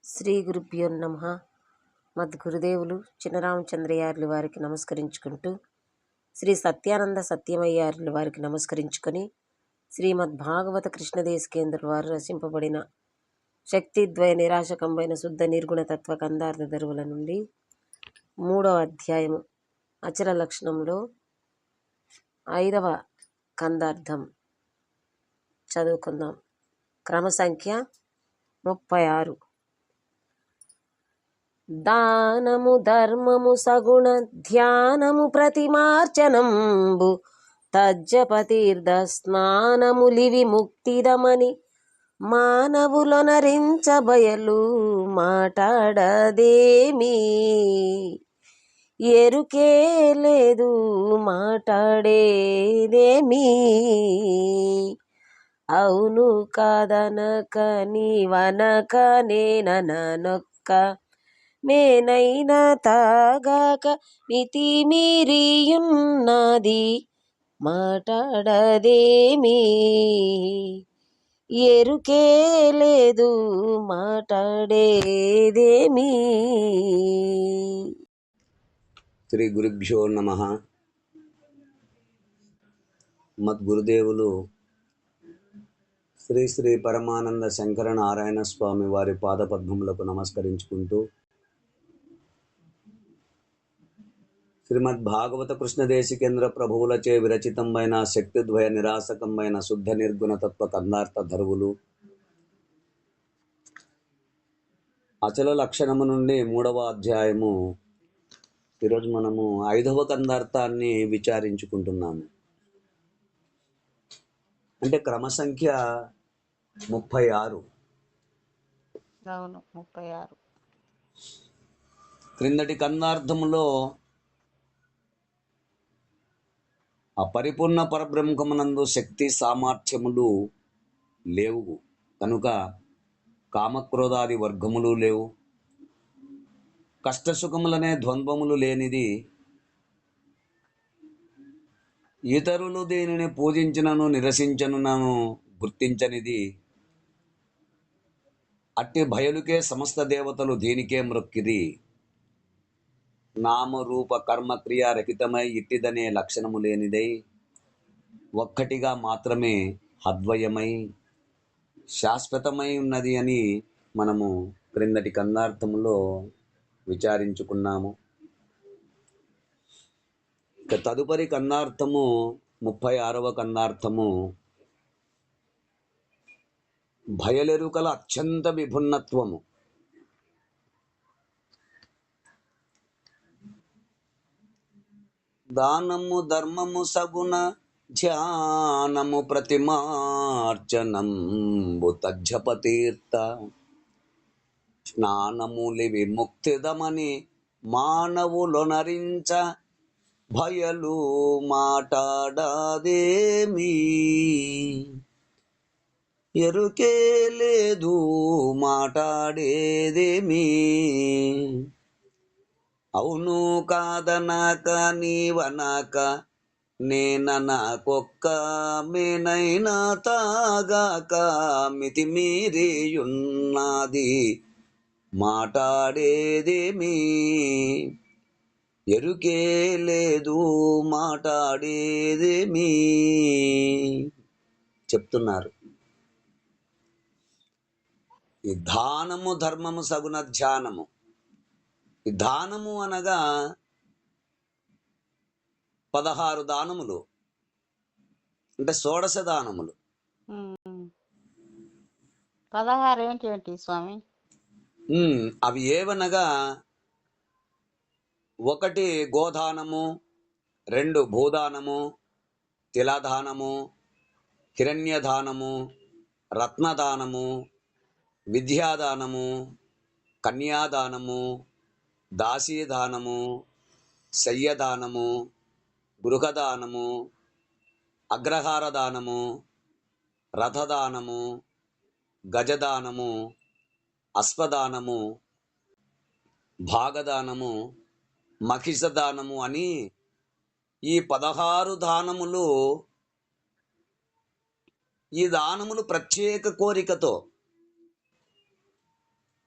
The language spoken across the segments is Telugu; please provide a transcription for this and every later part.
శ్రీ గురుభ్యో నమః. మద్గురుదేవులు చినరామచంద్రయార్యుల వారికి నమస్కరించుకుంటూ, శ్రీ సత్యానంద సత్యమయ్యార్యుల వారికి నమస్కరించుకొని, శ్రీమద్భాగవత కృష్ణదేశికేంద్రుల వారు రచింపబడిన శక్తిద్వయ నిరాశకంబైన శుద్ధ నిర్గుణతత్వ కందార్థ ధరువుల నుండి 3వ అధ్యాయము అచల లక్షణంలో 5వ కందార్థం చదువుకుందాం. క్రమ సంఖ్య 36. దానము ధర్మము సగుణ ధ్యానము ప్రతిమార్చనంబు తజ్జపతీర్థ స్నానములివి ముక్తిదమని మానవులొనరించబయలు మాటాడదేమీ. ఎరుకే లేదు మాటాడేదేమీ. అవును కాదనక నీవనక నేననొక్క మేనైనా తాగాక మితి మీరియున్నది మాటాడదేమీ. ఎరుకే లేదు మాటాడేదేమీ. శ్రీ గురుభ్యో నమః. మద్గురుదేవులు శ్రీ శ్రీ పరమానంద శంకర నారాయణ స్వామి వారి పాదపద్మములకు నమస్కరించుకుంటూ, శ్రీమద్ భాగవత కృష్ణదేశికేంద్ర ప్రభువులచే విరచితమైన శక్తిద్వయ నిరాసకమైన శుద్ధ నిర్గుణతత్వ కందార్థ ధరువులు అచల లక్షణము నుండి 3వ అధ్యాయము. ఈరోజు మనము 5వ కందార్థాన్ని విచారించుకుంటున్నాము. అంటే క్రమ సంఖ్య 36. అవును, 36. క్రిందటి కందార్థములో అపరిపూర్ణ పరబ్రహ్మమునందు శక్తి సామర్థ్యములు లేవు కనుక కామక్రోధాది వర్గములు లేవు. కష్టసుఖములనే ద్వంద్వములు లేనిది, ఇతరులు దీనిని పూజించినను నిరసించనునను గుర్తించనిది, అట్టి భయలుకే సమస్త దేవతలు దీనికే మ్రొక్కిరి. నామరూప కర్మక్రియా రహితమై ఇట్టిదనే లక్షణము లేనిదై ఒక్కటిగా మాత్రమే అద్వయమై శాశ్వతమై ఉన్నది అని మనము క్రిందటి కందార్థములో విచారించుకున్నాము. ఇక తదుపరి కందార్థము 36వ కందార్థము భయలెరుకల అత్యంత విభిన్నత్వము. దానము ధర్మము సగుణ ధ్యానము ప్రతిమార్చనంబు తజ్జపతీర్థ స్నానములి విముక్తిదమని మానవులొనరించ భయలు మాటాడదేమీ. ఎరుకే లేదు మాటాడేదేమీ. అవును కాదనక నీవనక నేననకొక్క మేనైనా తాగాక మితి మీరియున్నది మాటాడేదేమీ. ఎరుకే లేదు మాటాడేదేమీ చెప్తున్నారు. ఈ దానము ధర్మము సగుణ ధ్యానము. ఈ దానము అనగా 16 దానములు, అంటే షోడశ దానములు. 16 ఏంటి స్వామి? అవి ఏవనగా 1 గోదానము, 2 భూదానము, తిలదానము, హిరణ్యదానము, రత్నదానము, విద్యాదానము, కన్యాదానము, దాసీదానము, శయ్యదానము, గృహదానము, అగ్రహారదానము, రథదానము, గజదానము, అశ్వదానము, భాగదానము, మహిషదానము అని ఈ 16 దానములు, ఈ దానములు ప్రత్యేక కోరికతో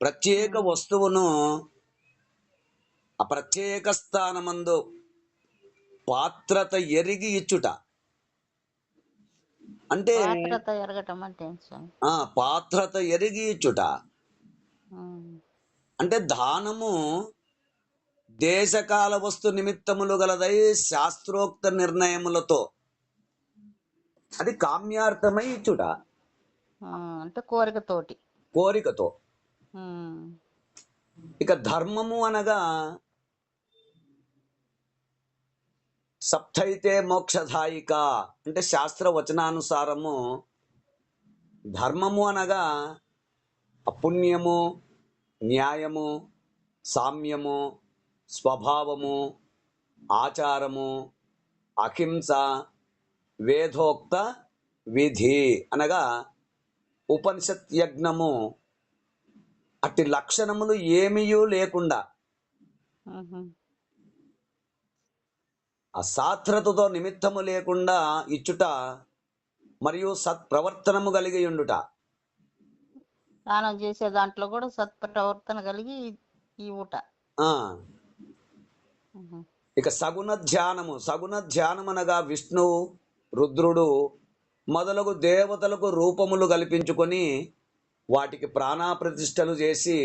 ప్రత్యేక వస్తువును ఆ ప్రత్యేక స్థానమందు పాత్రత ఎరిగి ఇచ్చుట. అంటే పాత్రత ఎరగటం అంటే ఏంటి స్వామి? పాత్రత ఎరిగి ఇచ్చుట ఉమ్, అంటే దానము దేశకాల వస్తు నిమిత్తములు గలదై శాస్త్రోక్త నిర్ణయములతో అది కామ్యార్థమై ఇచ్చుట, అంటే కోరికతోటి. కోరికతో. ఉమ్, ఇక ధర్మము అనగా సప్తైతే మోక్షదాయిక అంటే శాస్త్ర వచనానుసారము ధర్మము అనగా అపుణ్యము, న్యాయము, సామ్యము, స్వభావము, ఆచారము, అహింస, వేదోక్త విధి అనగా ఉపనిషత్ యజ్ఞము అట్టి లక్షణములు ఏమీయూ లేకుండా ఉహు, అసాత్రతతో నిమిత్తము లేకుండా ఇచ్చుట మరియు సత్ప్రవర్తనము కలిగి ఉండుట. దానం చేసే దాంట్లో కూడా సత్ప్రవర్తన కలిగి ఈ ఊట. ఆ, ఉహు, ఇక సగుణ ధ్యానము. సగుణ ధ్యానం అనగా విష్ణువు, రుద్రుడు మొదలగు దేవతలకు రూపములు కల్పించుకొని వాటికి ప్రాణాప్రతిష్టలు చేసి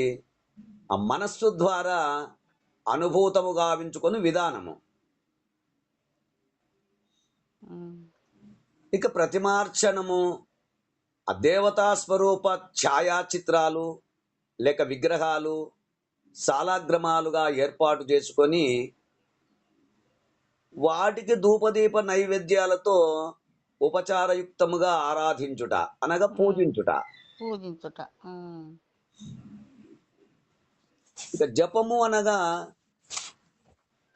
ఆ మనస్సు ద్వారా అనుభూతము గావించుకొని విధానము. ఉమ్, ఇక ప్రతిమార్చనము ఆ దేవతా స్వరూప ఛాయాచిత్రాలు లేక విగ్రహాలు సాలాగ్రమాలుగా ఏర్పాటు చేసుకొని వాటికి ధూపదీప నైవేద్యాలతో ఉపచారయుక్తముగా ఆరాధించుట అనగా పూజించుట. పూజించుట. ఇక జపము అనగా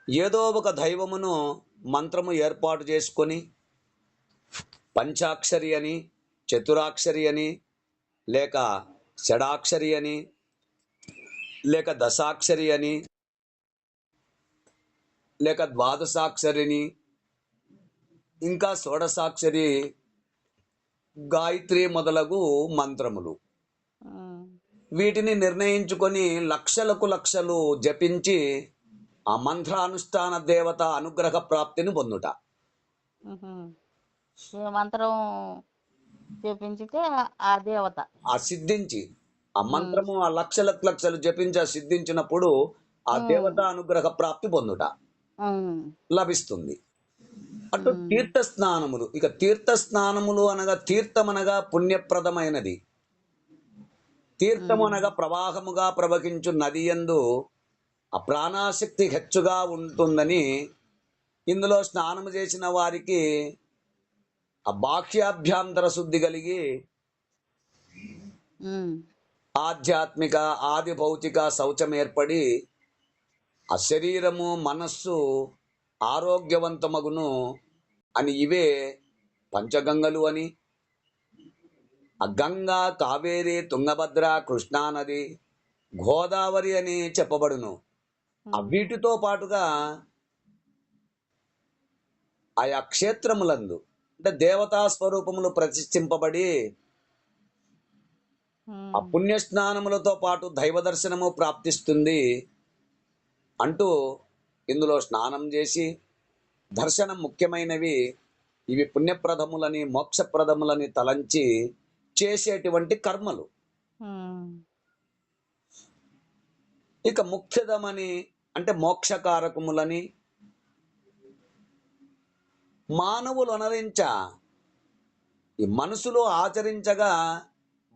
ఏదో ఒక దైవమును మంత్రము ఏర్పాటు చేసుకొని పంచాక్షరి అని, చతురాక్షరి అని, లేక షడాక్షరి అని, లేక దశాక్షరి అని, లేక ద్వాదశాక్షరిని, ఇంకా షోడశాక్షరి, గాయత్రి మొదలగు మంత్రములు వీటిని నిర్ణయించుకొని లక్షలకు లక్షలు జపించి ఆ మంత్రానుష్ఠాన దేవత అనుగ్రహ ప్రాప్తిని పొందుట. ఏ మంత్రం జపించితే ఆ దేవత ఆ సిద్ధించి ఆ మంత్రము ఆ లక్షలకు లక్షలు జపించి ఆ సిద్ధించినప్పుడు ఆ దేవత అనుగ్రహ ప్రాప్తి పొందుట లభిస్తుంది. అటు తీర్థ స్నానములు. ఇక తీర్థ స్నానములు అనగా తీర్థం అనగా పుణ్యప్రదమైనది. తీర్థము అనగా ప్రవాహముగా ప్రవహించు నది యందు ఆ ప్రాణాశక్తి హెచ్చుగా ఉంటుందని ఇందులో స్నానము చేసిన వారికి ఆ బాహ్యాభ్యాంతర శుద్ధి కలిగి ఆధ్యాత్మిక ఆది భౌతిక శౌచం ఏర్పడి ఆ శరీరము మనస్సు ఆరోగ్యవంతమగును అని ఇవే పంచగంగలు అని. ఆ గంగా, కావేరి, తుంగభద్ర, కృష్ణానది, గోదావరి అని చెప్పబడును. ఆ వీటితో పాటుగా ఆయా క్షేత్రములందు అంటే దేవతా స్వరూపములు ప్రతిష్ఠింపబడి ఆ పుణ్యస్నానములతో పాటు దైవ దర్శనము ప్రాప్తిస్తుంది అంటూ ఇందులో స్నానం చేసి దర్శనం ముఖ్యమైనవి. ఇవి పుణ్యప్రదములని మోక్షప్రదములని తలంచి చేసేటువంటి కర్మలు. ఇక ముఖ్యదమని అంటే మోక్షకారకములని మానవులు అనరించ ఈ మనసులో ఆచరించగా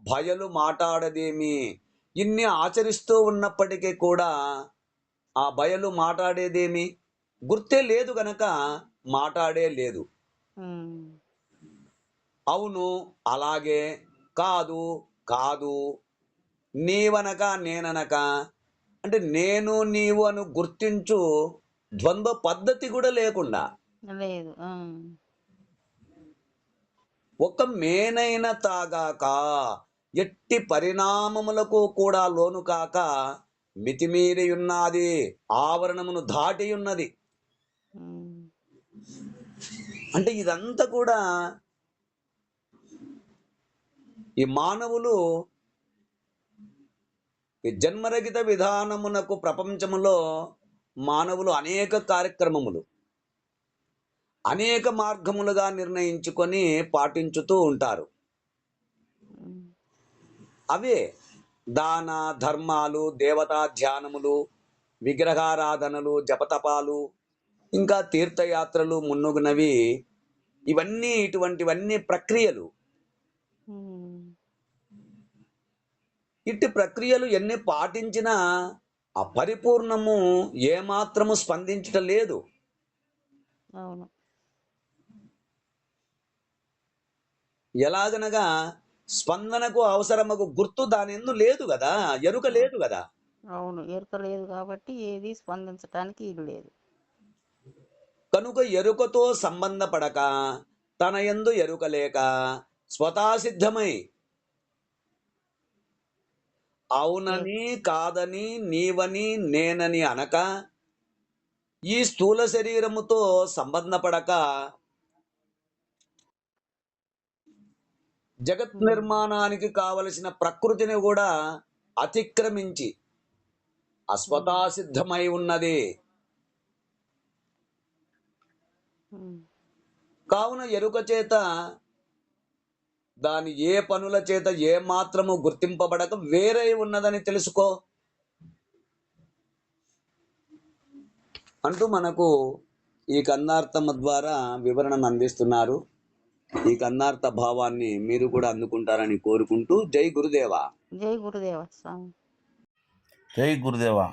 భయలు మాట్లాడదేమి. ఇన్ని ఆచరిస్తూ ఉన్నప్పటికీ కూడా ఆ భయలు మాట్లాడేదేమి గుర్తే లేదు గనక మాట్లాడే లేదు. అవును అలాగే, కాదు కాదు, నీవనక నేననక అంటే నేను నీవు అను గుర్తించు ద్వంద్వ పద్ధతి కూడా లేకుండా లేదు. ఒక మేనైన తాగాక ఎట్టి పరిణామములకు కూడా లోను కాక మితిమీరి ఉన్నది, ఆవరణమును దాటి ఉన్నది. అంటే ఇదంతా కూడా ఈ మానవులు ఈ జన్మరహిత విధానమునకు ప్రపంచములో మానవులు అనేక కార్యక్రమములు అనేక మార్గములుగా నిర్ణయించుకొని పాటించుతూ ఉంటారు. ఉమ్, అవే దాన ధర్మాలు, దేవతా ధ్యానములు, విగ్రహారాధనలు, జపతపాలు, ఇంకా తీర్థయాత్రలు మున్నగునవి. ఇటువంటివన్నీ ప్రక్రియలు. ఉమ్, ఇట్టి ప్రక్రియలు ఎన్ని పాటించినా అపరిపూర్ణము ఏమాత్రము స్పందించటం లేదు. అవును. ఎలాగనగా స్పందనకు అవసరమగు గుర్తు దాని యందు లేదు కదా, ఎరుక లేదు కదా. అవును, ఎరుక లేదు కాబట్టి ఏది స్పందించటానికి ఇది లేదు. కనుక ఎరుకతో సంబంధపడక, తన యందు ఎరుక లేక, స్వతాసిద్ధమై అవునని కాదని, నీవని నేనని అనక, ఈ స్థూల శరీరముతో సంబంధపడక, జగత్ నిర్మాణానికి కావలసిన ప్రకృతిని కూడా అతిక్రమించి అస్వతాసిద్ధమై ఉన్నది. ఉమ్, కావున ఎరుక చేత దాని ఏ పనుల చేత ఏ మాత్రము గుర్తింపబడక వేరే ఉన్నదని తెలుసుకో అంటూ మనకు ఈ కన్నార్థము ద్వారా వివరణను అందిస్తున్నారు. ఈ కన్నార్థ భావాన్ని మీరు కూడా అందుకుంటారని కోరుకుంటూ జై గురుదేవా. జై గురుదేవ స్వామి. జై గురుదేవా.